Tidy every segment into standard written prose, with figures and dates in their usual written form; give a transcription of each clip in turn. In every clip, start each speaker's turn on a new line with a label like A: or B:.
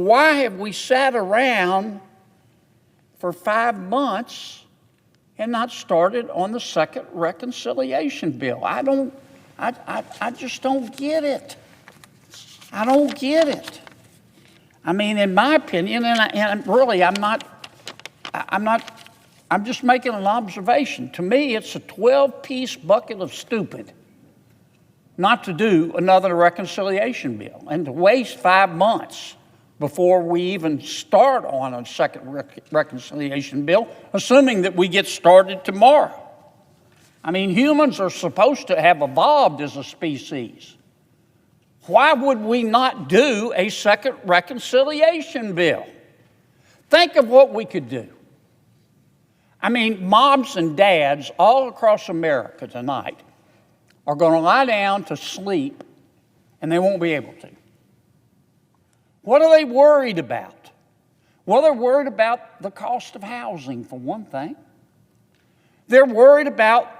A: why have we sat around for 5 months and not started on the second reconciliation bill? I just don't get it. I don't get it. I mean, in my opinion, and really, I'm just making an observation. To me, it's a 12-piece bucket of stupid not to do another reconciliation bill and to waste 5 months before we even start on a second reconciliation bill, assuming that we get started tomorrow. I mean, humans are supposed to have evolved as a species. Why would we not do a second reconciliation bill? Think of what we could do. I mean, moms and dads all across America tonight are going to lie down to sleep, and they won't be able to. What are they worried about? Well, they're worried about the cost of housing, for one thing. They're worried about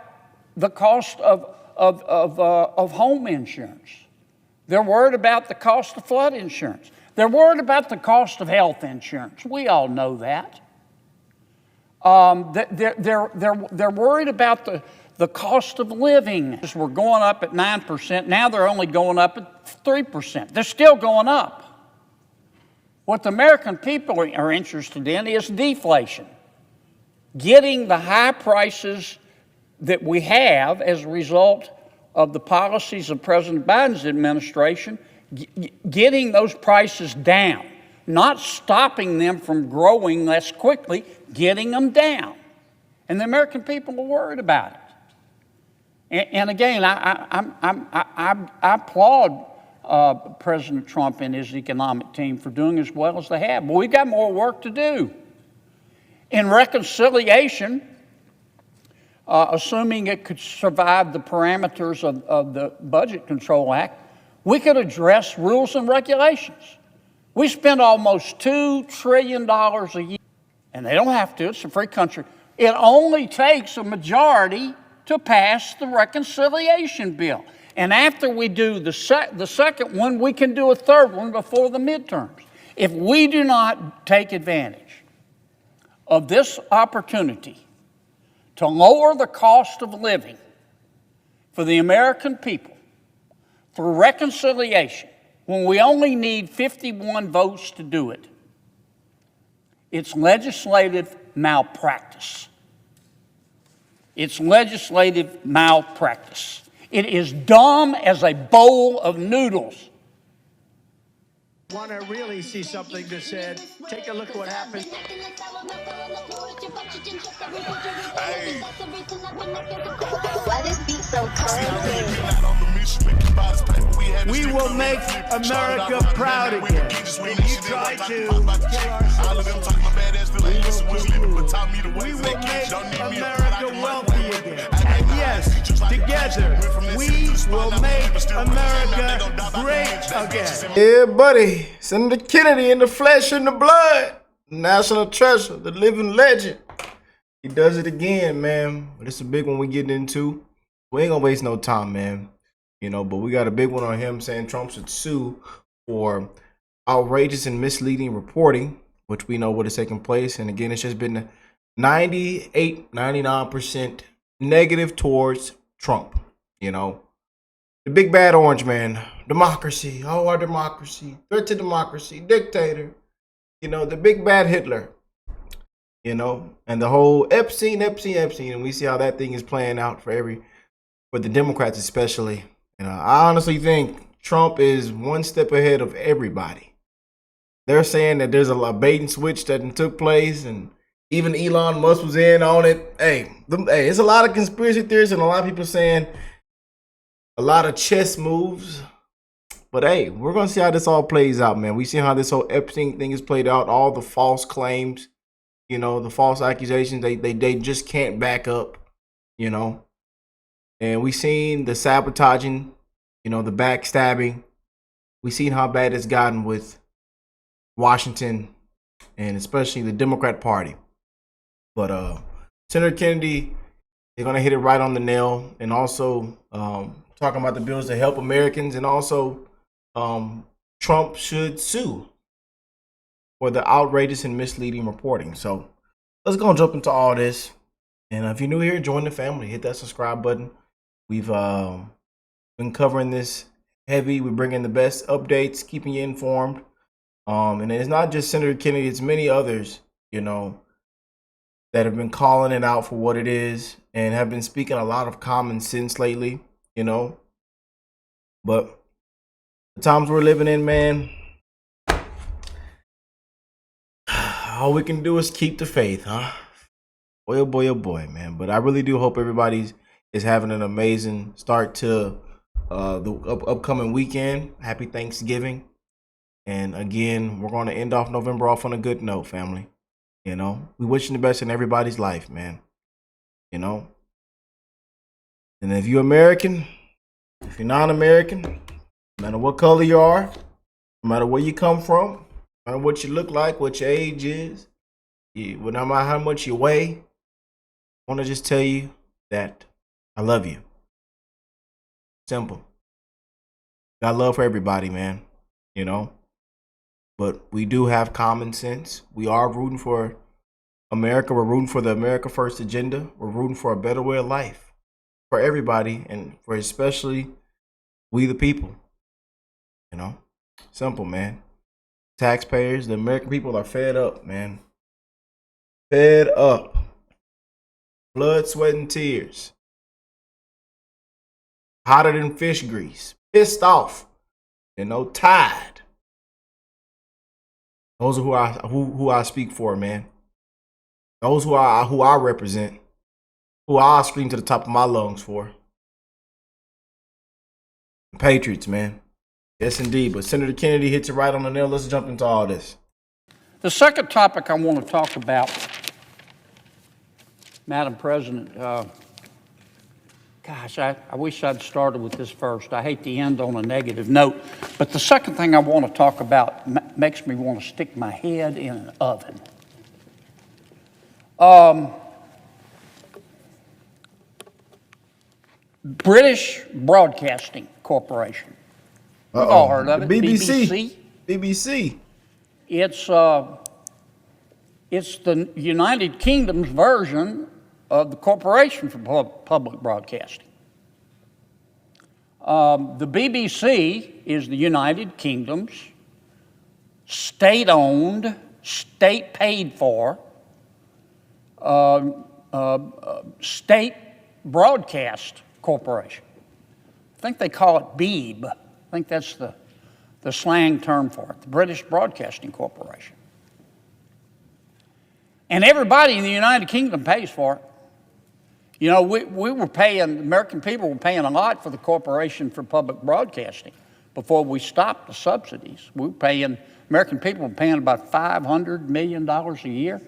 A: the cost of home insurance. They're worried about the cost of flood insurance. They're worried about the cost of health insurance. We all know that. They're worried about the cost of living. We're going up at 9%. Now they're only going up at 3%. They're still going up. What the American people are interested in is deflation. Getting the high prices that we have as a result of the policies of President Biden's administration, getting those prices down, not stopping them from growing less quickly, getting them down. And the American people are worried about it. And again, I applaud President Trump and his economic team for doing as well as they have. But we've got more work to do. In reconciliation, assuming it could survive the parameters of the Budget Control Act, we could address rules and regulations. We spend almost $2 trillion a year, and they don't have to, it's a free country. It only takes a majority to pass the reconciliation bill. And after we do the second one, we can do a third one before the midterms. If we do not take advantage of this opportunity to lower the cost of living for the American people through reconciliation, when we only need 51 votes to do it, it's legislative malpractice. It's legislative malpractice. It is dumb as a bowl of noodles.
B: Want to really see something that said, take a look at what happened.
C: Hey.
D: Why this beat so cold?
B: We will make America proud again. When you try to we will make America wealthy again. And yes, together, we will make America great again.
E: Yeah, buddy. Senator Kennedy in the flesh and the blood. National treasure, the living legend. He does it again, man. But it's a big one we're getting into. We ain't gonna waste no time, man. You know, but we got a big one on him saying Trump should sue for outrageous and misleading reporting, which we know what is taking place. And again, it's just been 98, 99% negative towards Trump. You know, the big bad orange man, democracy, oh, our democracy, threat to democracy, dictator, you know, the big bad Hitler, you know, and the whole Epstein, and we see how that thing is playing out for the Democrats especially. And I honestly think Trump is one step ahead of everybody. They're saying that there's a bait and switch that took place, and even Elon Musk was in on it. Hey, it's a lot of conspiracy theories and a lot of people saying a lot of chess moves. But hey, we're going to see how this all plays out, man. We see how this whole Epstein thing is played out, all the false claims, you know, the false accusations, they just can't back up, you know. And we seen the sabotaging, you know, the backstabbing. We seen how bad it's gotten with Washington and especially the Democrat Party. But Senator Kennedy, they're going to hit it right on the nail, and also talking about the bills to help Americans, and also Trump should sue for the outrageous and misleading reporting. So let's go and jump into all this. And if you're new here, join the family. Hit that subscribe button. We've been covering this heavy. We're bringing the best updates, keeping you informed. And it's not just Senator Kennedy, it's many others, you know, that have been calling it out for what it is and have been speaking a lot of common sense lately, you know. But the times we're living in, man, all we can do is keep the faith, huh? Boy, oh boy, man. But I really do hope everybody is having an amazing start to the upcoming weekend. Happy Thanksgiving. And again, we're going to end off November off on a good note, family. You know, we wishing the best in everybody's life, man. You know. And if you're American, if you're non-American, no matter what color you are, no matter where you come from, no matter what you look like, what your age is, no matter how much you weigh, I want to just tell you that I love you. Simple. Got love for everybody, man. You know. But we do have common sense. We are rooting for America. We're rooting for the America First agenda. We're rooting for a better way of life for everybody and for especially we the people. You know, simple, man. Taxpayers, the American people are fed up, man. Fed up. Blood, sweat, and tears. Hotter than fish grease. Pissed off. You know, tired. Those are who I speak for, man. Those who I represent, who I scream to the top of my lungs for. Patriots, man. Yes, indeed. But Senator Kennedy hits it right on the nail. Let's jump into all this.
A: The second topic I want to talk about, Madam President, gosh, I wish I'd started with this first. I hate to end on a negative note. But the second thing I want to talk about makes me want to stick my head in an oven. British Broadcasting Corporation. We've all heard of it.
E: BBC. BBC.
A: It's the United Kingdom's version of the Corporation for Public Broadcasting. The BBC is the United Kingdom's state-owned, state-paid-for, state broadcast corporation. I think they call it BEEB. I think that's the slang term for it, the British Broadcasting Corporation. And everybody in the United Kingdom pays for it. You know, we were paying, American people were paying a lot for the Corporation for Public Broadcasting before we stopped the subsidies. American people were paying about $500 million a year.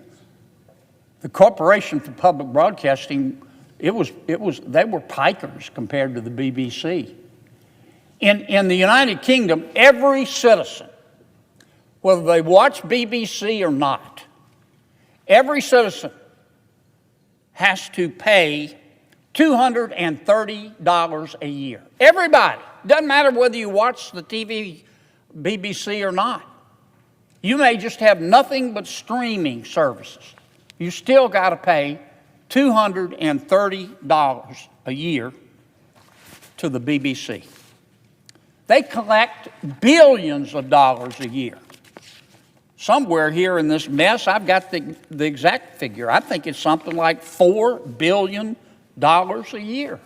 A: The Corporation for Public Broadcasting, they were pikers compared to the BBC. In the United Kingdom, every citizen, whether they watch BBC or not, every citizen has to pay $230 a year. Everybody. Doesn't matter whether you watch the TV, BBC or not. You may just have nothing but streaming services. You still got to pay $230 a year to the BBC. They collect billions of dollars a year. Somewhere here in this mess, I've got the exact figure. I think it's something like $4 billion a year.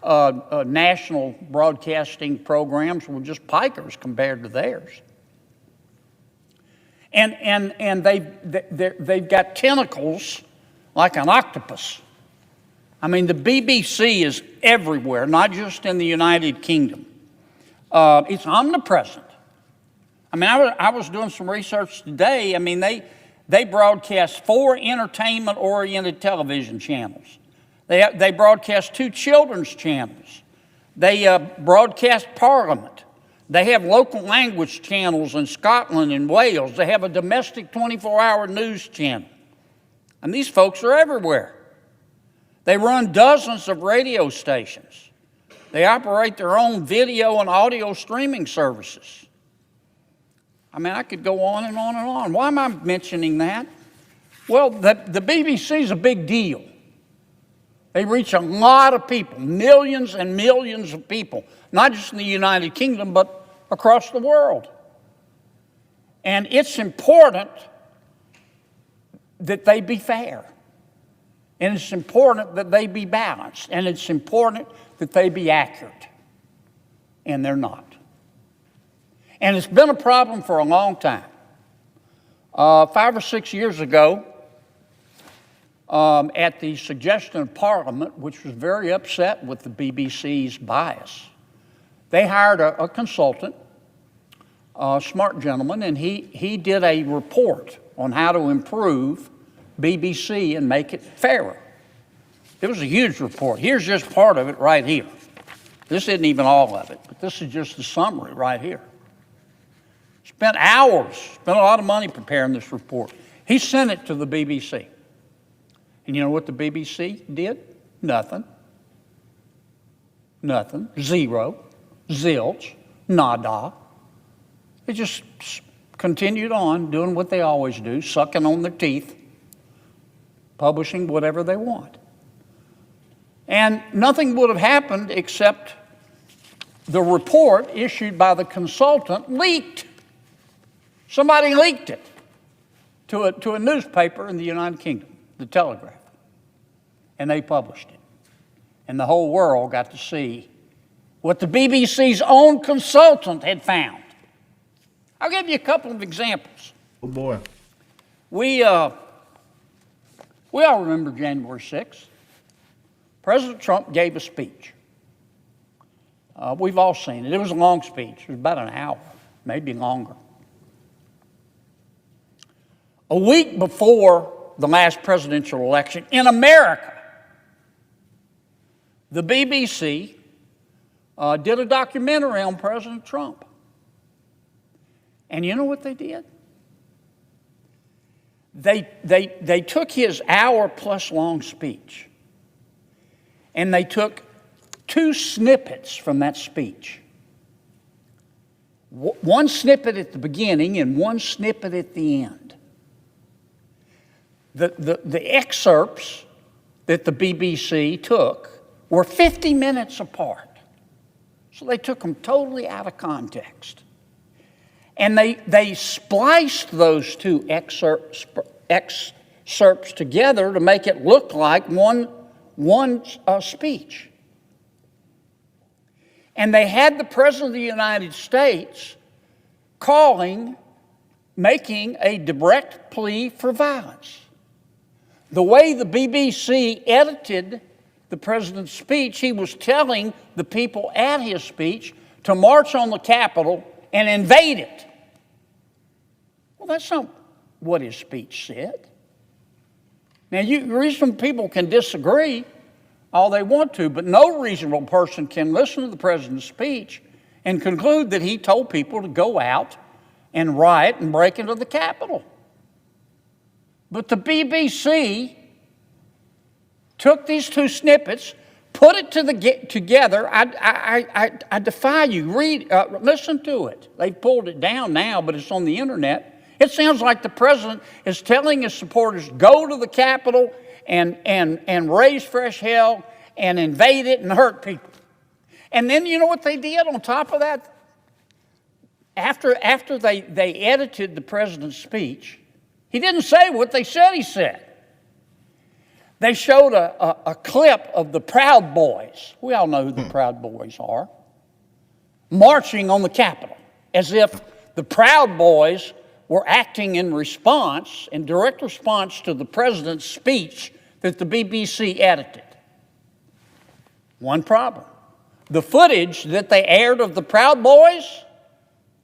A: Our national broadcasting programs were just pikers compared to theirs. And they've got tentacles like an octopus. I mean, the BBC is everywhere, not just in the United Kingdom. It's omnipresent. I mean, I was doing some research today. I mean, they broadcast 4 entertainment-oriented television channels. They broadcast 2 children's channels. They broadcast Parliament. They have local language channels in Scotland and Wales. They have a domestic 24-hour news channel. And these folks are everywhere. They run dozens of radio stations. They operate their own video and audio streaming services. I mean, I could go on and on and on. Why am I mentioning that? Well, the BBC is a big deal. They reach a lot of people, millions and millions of people, not just in the United Kingdom, but across the world. And it's important that they be fair. And it's important that they be balanced. And it's important that they be accurate. And they're not. And it's been a problem for a long time. 5 or 6 years ago, at the suggestion of Parliament, which was very upset with the BBC's bias, they hired a consultant, a smart gentleman, and he did a report on how to improve BBC and make it fairer. It was a huge report. Here's just part of it right here. This isn't even all of it, but this is just the summary right here. Spent hours, spent a lot of money preparing this report. He sent it to the BBC. And you know what the BBC did? Nothing. Nothing. Zero. Zilch. Nada. They just continued on doing what they always do, sucking on their teeth, publishing whatever they want. And nothing would have happened except the report issued by the consultant leaked. Somebody leaked it to a newspaper in the United Kingdom, the Telegraph. And they published it. And the whole world got to see what the BBC's own consultant had found. I'll give you a couple of examples.
E: Oh, boy.
A: We all remember January 6th. President Trump gave a speech. We've all seen it. It was a long speech. It was about an hour, maybe longer. A week before the last presidential election in America, the BBC did a documentary on President Trump. And you know what they did? They took his hour-plus long speech, and they took 2 snippets from that speech. One snippet at the beginning and one snippet at the end. The excerpts that the BBC took were 50 minutes apart. So they took them totally out of context. And they spliced those 2 excerpts together to make it look like one speech. And they had the President of the United States making a direct plea for violence. The way the BBC edited the president's speech, he was telling the people at his speech to march on the Capitol and invade it. Well, that's not what his speech said. Now, reasonable people can disagree all they want to, but no reasonable person can listen to the president's speech and conclude that he told people to go out and riot and break into the Capitol. But the BBC took these 2 snippets, put it together. I defy you. Listen to it. They've pulled it down now, but it's on the internet. It sounds like the president is telling his supporters, go to the Capitol and raise fresh hell and invade it and hurt people. And then you know what they did on top of that? After they edited the president's speech, he didn't say what they said he said. They showed a clip of the Proud Boys. We all know who the Proud Boys are. Marching on the Capitol, as if the Proud Boys were acting in direct response to the president's speech that the BBC edited. One problem. The footage that they aired of the Proud Boys,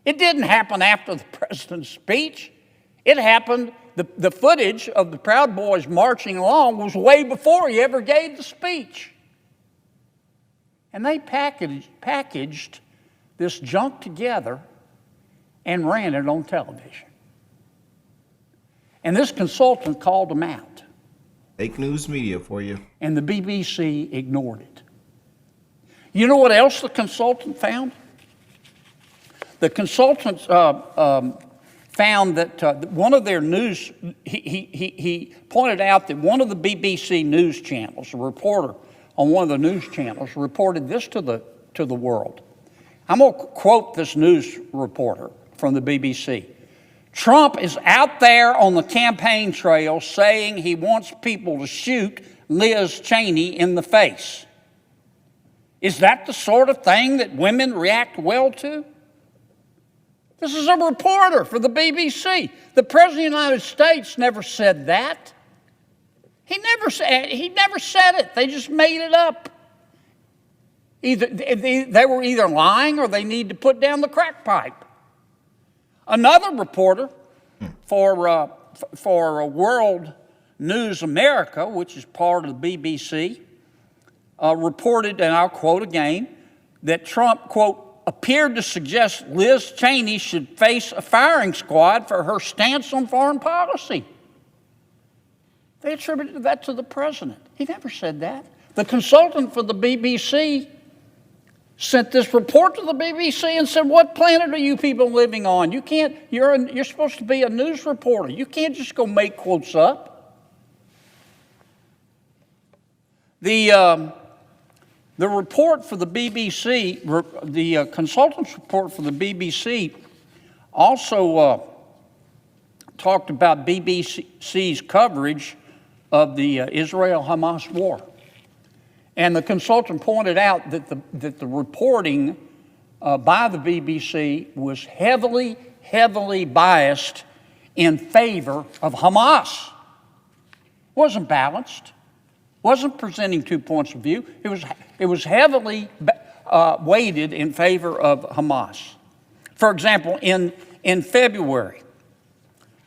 A: it didn't happen after the president's speech. It happened, the footage of the Proud Boys marching along was way before he ever gave the speech. And they packaged this junk together and ran it on television. And this consultant called them out.
E: Fake news media for you.
A: And the BBC ignored it. You know what else the consultant found? The consultant found that one of their news, he pointed out that one of the BBC news channels, a reporter on one of the news channels, reported this to the world. I'm going to quote this news reporter from the BBC. Trump is out there on the campaign trail saying he wants people to shoot Liz Cheney in the face. Is that the sort of thing that women react well to? This is a reporter for the BBC. The President of the United States never said that. He never said it. They just made it up. Either they were either lying or they need to put down the crack pipe. Another reporter for World News America, which is part of the BBC, reported, and I'll quote again, that Trump, quote, appeared to suggest Liz Cheney should face a firing squad for her stance on foreign policy. They attributed that to the president. He never said that. The consultant for the BBC sent this report to the BBC and said, what planet are you people living on? You can't, you're supposed to be a news reporter. You can't just go make quotes up. The report for the BBC, the consultant's report for the BBC also talked about BBC's coverage of the Israel-Hamas war. And the consultant pointed out that the reporting by the BBC was heavily biased in favor of Hamas. It wasn't balanced. Wasn't presenting 2 points of view. It was heavily weighted in favor of Hamas. For example, in February,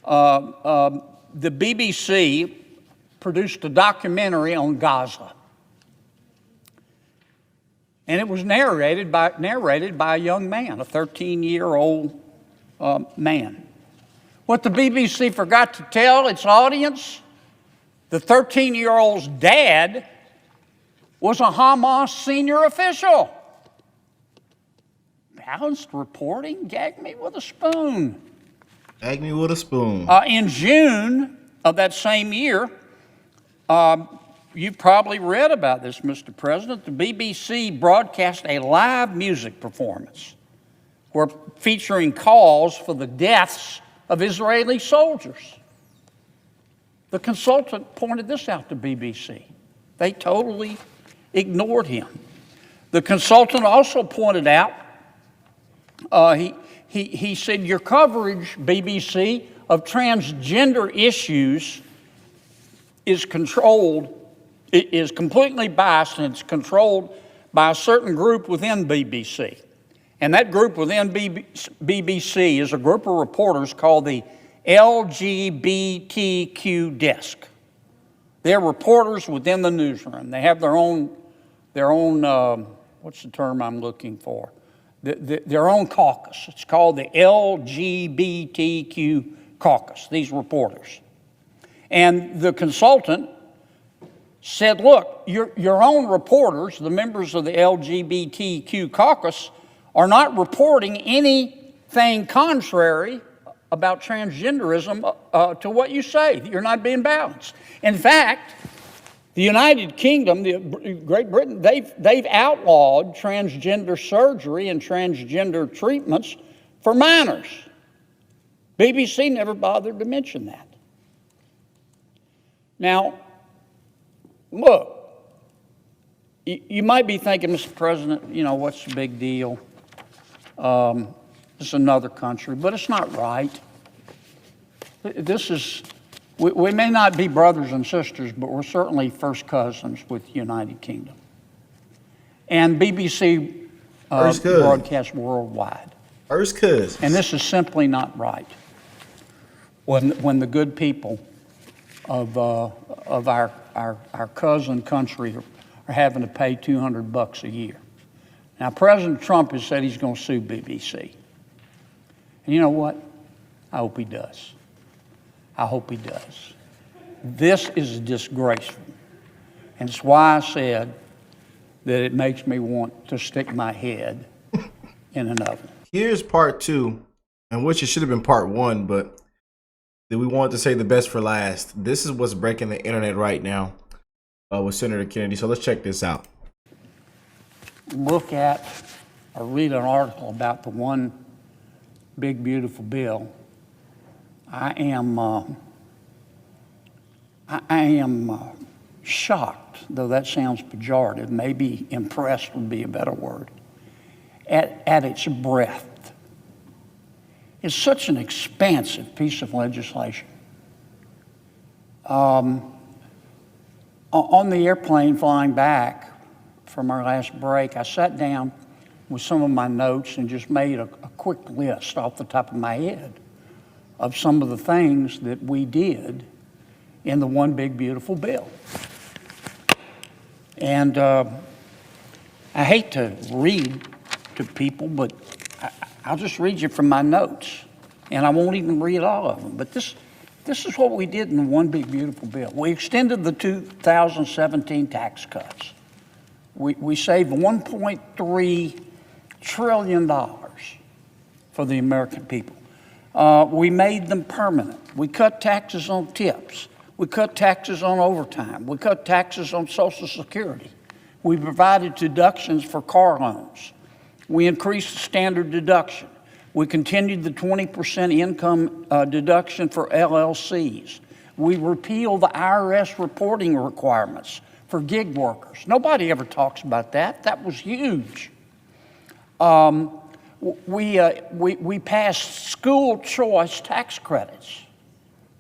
A: the BBC produced a documentary on Gaza. And it was narrated by a young man, a 13-year-old man. What the BBC forgot to tell its audience, the 13-year-old's dad was a Hamas senior official. Balanced reporting? Gag me with a spoon.
E: Gag me with a spoon.
A: In June of that same year, you've probably read about this, Mr. President. The BBC broadcast a live music performance featuring calls for the deaths of Israeli soldiers. The consultant pointed this out to BBC. They totally ignored him. The consultant also pointed out, he said, your coverage, BBC, of transgender issues is completely biased, and it's controlled by a certain group within BBC. And that group within BBC is a group of reporters called the LGBTQ desk. They're reporters within the newsroom. They have their own what's the term I'm looking for? Their own caucus. It's called the LGBTQ caucus, these reporters. And the consultant said, look, your own reporters, the members of the LGBTQ caucus, are not reporting anything contrary about transgenderism to what you say. You're not being balanced. In fact, the United Kingdom, Great Britain, they've outlawed transgender surgery and transgender treatments for minors. BBC never bothered to mention that. Now, look, you might be thinking, Mr. President, you know, what's the big deal? It's another country, but it's not right. We may not be brothers and sisters, but we're certainly first cousins with the United Kingdom. And BBC broadcasts worldwide.
E: First cousins.
A: And this is simply not right. When the good people of our cousin country are having to pay $200 a year. Now, President Trump has said he's going to sue BBC. And you know what? I hope he does. I hope he does. This is disgraceful. And it's why I said that it makes me want to stick my head in an oven.
E: Here's part 2 and which it should have been part one, but we wanted to say the best for last. This is what's breaking the internet right now with Senator Kennedy. So let's check this out.
A: Look at or read an article about the one big beautiful bill. I am shocked, though that sounds pejorative. Maybe impressed would be a better word. At its breadth. It's such an expansive piece of legislation. On the airplane flying back from our last break, I sat down with some of my notes and just made a quick list off the top of my head of some of the things that we did in the one big beautiful bill. And I hate to read to people, but I'll just read you from my notes, and I won't even read all of them. But this is what we did in the one big beautiful bill. We extended the 2017 tax cuts. We saved $1.3 trillion for the American people. We made them permanent. We cut taxes on tips. We cut taxes on overtime. We cut taxes on Social Security. We provided deductions for car loans. We increased the standard deduction. We continued the 20% income deduction for LLCs. We repealed the IRS reporting requirements for gig workers. Nobody ever talks about that. That was huge. We passed school choice tax credits.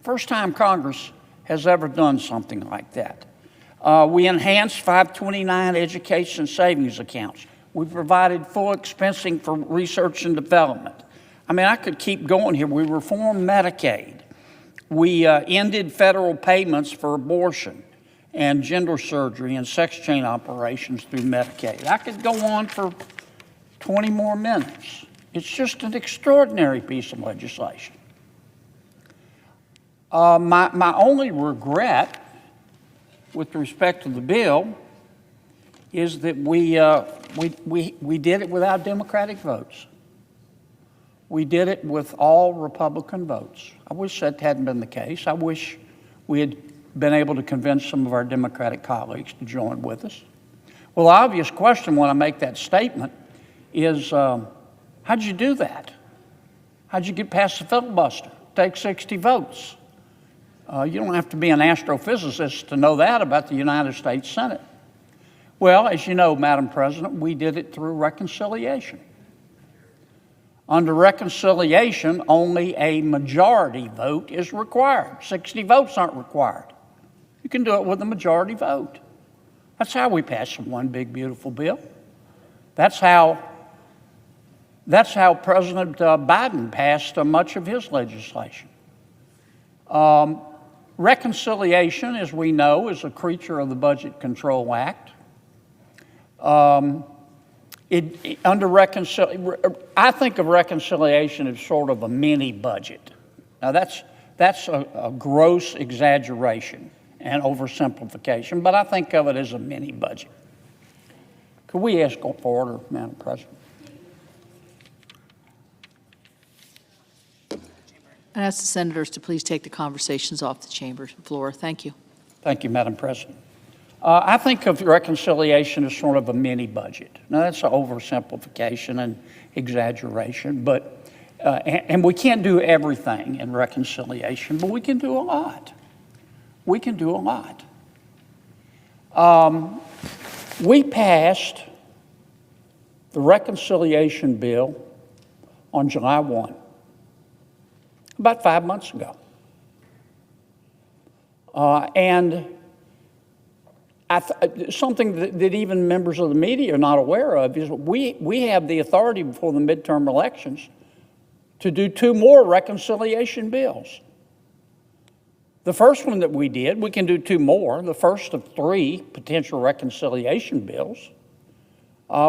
A: First time Congress has ever done something like that. We enhanced 529 education savings accounts. We provided full expensing for research and development. I mean, I could keep going here. We reformed Medicaid. We ended federal payments for abortion and gender surgery and sex change operations through Medicaid. I could go on for 20 more minutes. It's just an extraordinary piece of legislation. My only regret with respect to the bill is that we did it without Democratic votes. We did it with all Republican votes. I wish that hadn't been the case. I wish we had been able to convince some of our Democratic colleagues to join with us. Well, the obvious question when I make that statement is, how'd you do that? How'd you get past the filibuster? Take 60 votes. You don't have to be an astrophysicist to know that about the United States Senate. Well, as you know, Madam President, we did it through reconciliation. Under reconciliation, only a majority vote is required. 60 votes aren't required. You can do it with a majority vote. That's how we passed the one big beautiful bill. That's how President Biden passed much of his legislation. Reconciliation, as we know, is a creature of the Budget Control Act. I think of reconciliation as sort of a mini budget. Now that's a gross exaggeration and oversimplification, but I think of it as a mini budget. Could we ask for order, Madam President?
F: I ask the senators to please take the conversations off the chamber floor. Thank you.
A: Thank you, Madam President. I think of reconciliation as sort of a mini budget. Now, that's an oversimplification and exaggeration, but and we can't do everything in reconciliation, but we can do a lot. We can do a lot. We passed the reconciliation bill on July 1, about 5 months ago. And something that even members of the media are not aware of is we have the authority before the midterm elections to do 2 more reconciliation bills. The first one that we did, we can do 2 more, the first of 3 potential reconciliation bills,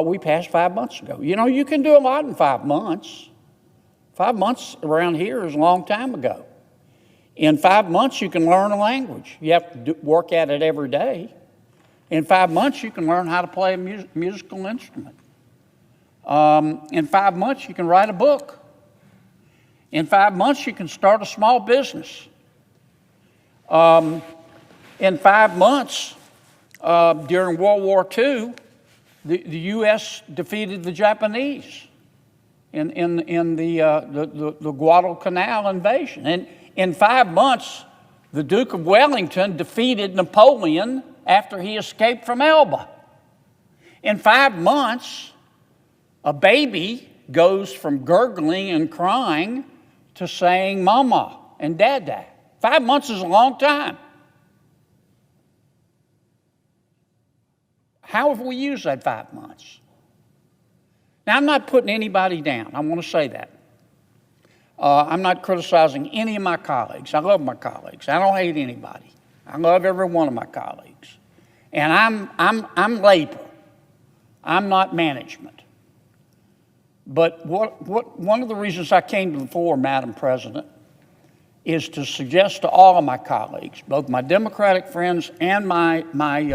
A: we passed 5 months ago. You know, you can do a lot in 5 months. 5 months around here is a long time ago. In 5 months, you can learn a language. You have to work at it every day. In 5 months, you can learn how to play a musical instrument. In 5 months, you can write a book. In 5 months, you can start a small business. In 5 months, during World War II, the U.S. defeated the Japanese in the Guadalcanal invasion. And in 5 months, the Duke of Wellington defeated Napoleon after he escaped from Elba. In 5 months, a baby goes from gurgling and crying to saying mama and dada. 5 months is a long time. How have we used that 5 months? Now, I'm not putting anybody down. I want to say that. I'm not criticizing any of my colleagues. I love my colleagues. I don't hate anybody. I love every one of my colleagues. And I'm labor. I'm not management. But one of the reasons I came to the floor, Madam President, is to suggest to all of my colleagues, both my Democratic friends and my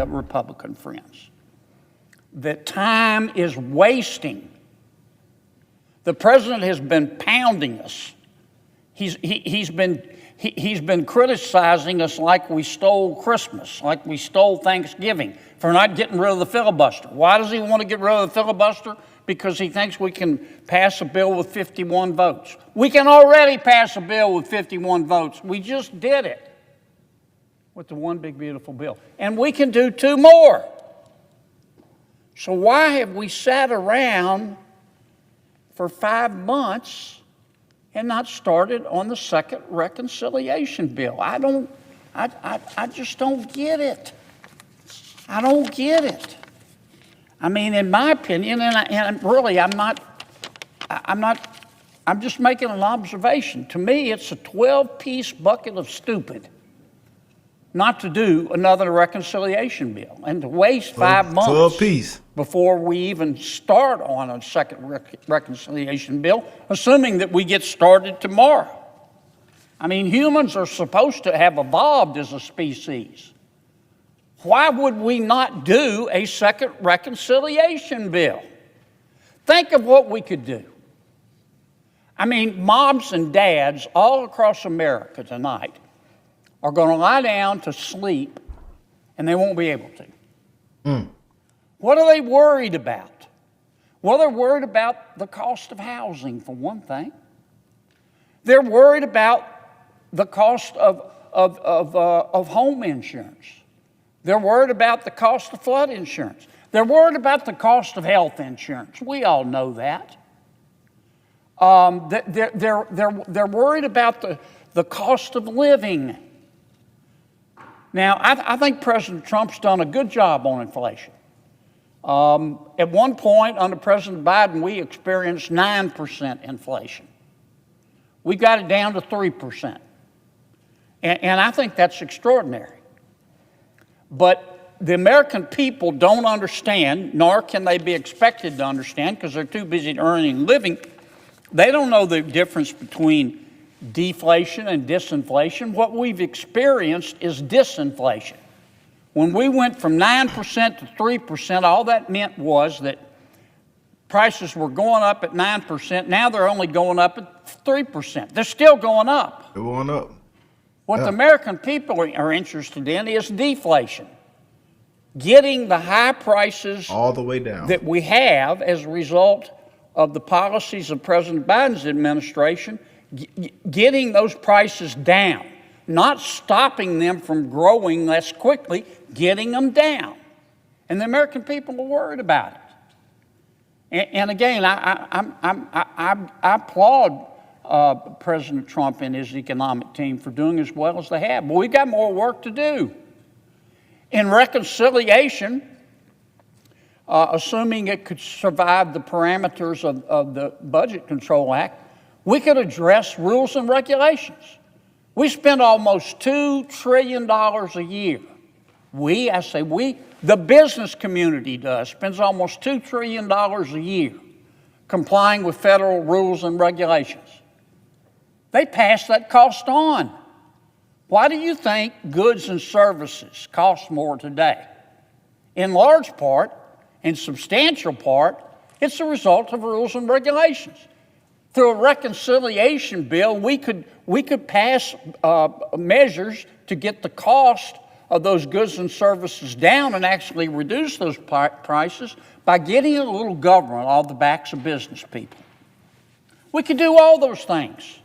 A: Republican friends, that time is wasting. The president has been pounding us. He's been criticizing us like we stole Christmas, like we stole Thanksgiving, for not getting rid of the filibuster. Why does he want to get rid of the filibuster? Because he thinks we can pass a bill with 51 votes. We can already pass a bill with 51 votes. We just did it with the one big beautiful bill. And we can do 2 more. So why have we sat around for 5 months and not started on the second reconciliation bill? I just don't get it. I don't get it. I mean, in my opinion, and really, I'm just making an observation. To me, it's a 12-piece bucket of stupid not to do another reconciliation bill and to waste 5 months
E: 12-piece.
A: Before we even start on a second reconciliation bill, assuming that we get started tomorrow. I mean, humans are supposed to have evolved as a species. Why would we not do a second reconciliation bill? Think of what we could do. I mean, moms and dads all across America tonight are going to lie down to sleep, and they won't be able to. What are they worried about? Well, they're worried about the cost of housing, for one thing. They're worried about the cost of home insurance. They're worried about the cost of flood insurance. They're worried about the cost of health insurance. We all know that. They're worried about the cost of living. Now, I think President Trump's done a good job on inflation. At one point under President Biden, we experienced 9% inflation. We got it down to 3%. And I think that's extraordinary. But the American people don't understand, nor can they be expected to understand because they're too busy earning and living. They don't know the difference between deflation and disinflation. What we've experienced is disinflation. When we went from 9% to 3%, all that meant was that prices were going up at 9%. Now they're only going up at 3%. They're still going up.
E: They're going up.
A: What the American people are interested in is deflation. Getting the high prices
E: All the way down.
A: that we have as a result of the policies of President Biden's administration, getting those prices down, not stopping them from growing less quickly, getting them down. And the American people are worried about it. And again, I applaud President Trump and his economic team for doing as well as they have. But we've got more work to do. In reconciliation, assuming it could survive the parameters of the Budget Control Act, we could address rules and regulations. We spend almost $2 trillion a year. The business community spends almost $2 trillion a year complying with federal rules and regulations. They pass that cost on. Why do you think goods and services cost more today? In large part, in substantial part, it's a result of rules and regulations. through a reconciliation bill, we could pass measures to get the cost of those goods and services down and actually reduce those prices by getting a little government off the backs of business people. We could do all those things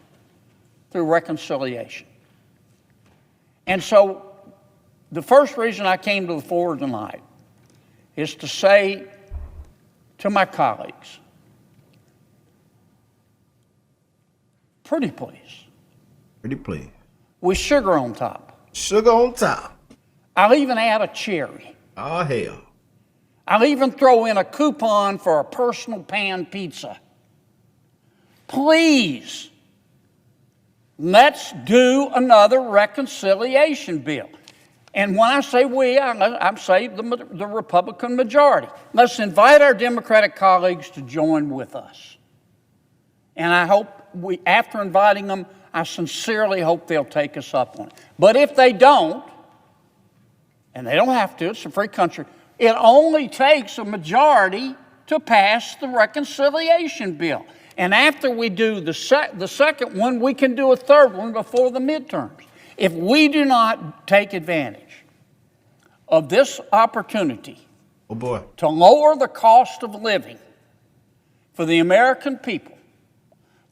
A: through reconciliation. And so the first reason I came to the floor tonight is to say to my colleagues, pretty please.
E: Pretty please.
A: With sugar on top.
E: Sugar on top.
A: I'll even add a cherry.
E: Oh, hell.
A: I'll even throw in a coupon for a personal pan pizza. Please, let's do another reconciliation bill. And when I say we, I'm saying the Republican majority. Let's invite our Democratic colleagues to join with us. And I hope after inviting them, I sincerely hope they'll take us up on it. But if they don't, and they don't have to, it's a free country, it only takes a majority to pass the reconciliation bill. And after we do the second one, we can do a third one before the midterms. If we do not take advantage of this opportunity
E: to
A: lower the cost of living for the American people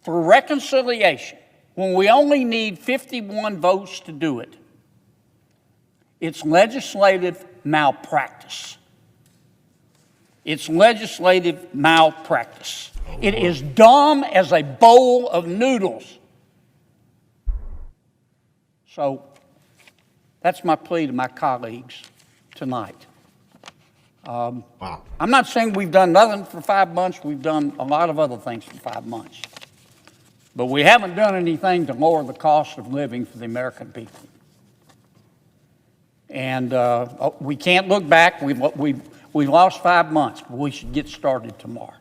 A: through reconciliation, when we only need 51 votes to do it, it's legislative malpractice. It's legislative malpractice. It is dumb as a bowl of noodles. So that's my plea to my colleagues tonight.
E: Wow.
A: I'm not saying we've done nothing for 5 months. We've done a lot of other things for 5 months. But we haven't done anything to lower the cost of living for the American people. And we can't look back. We've lost 5 months, but we should get started tomorrow.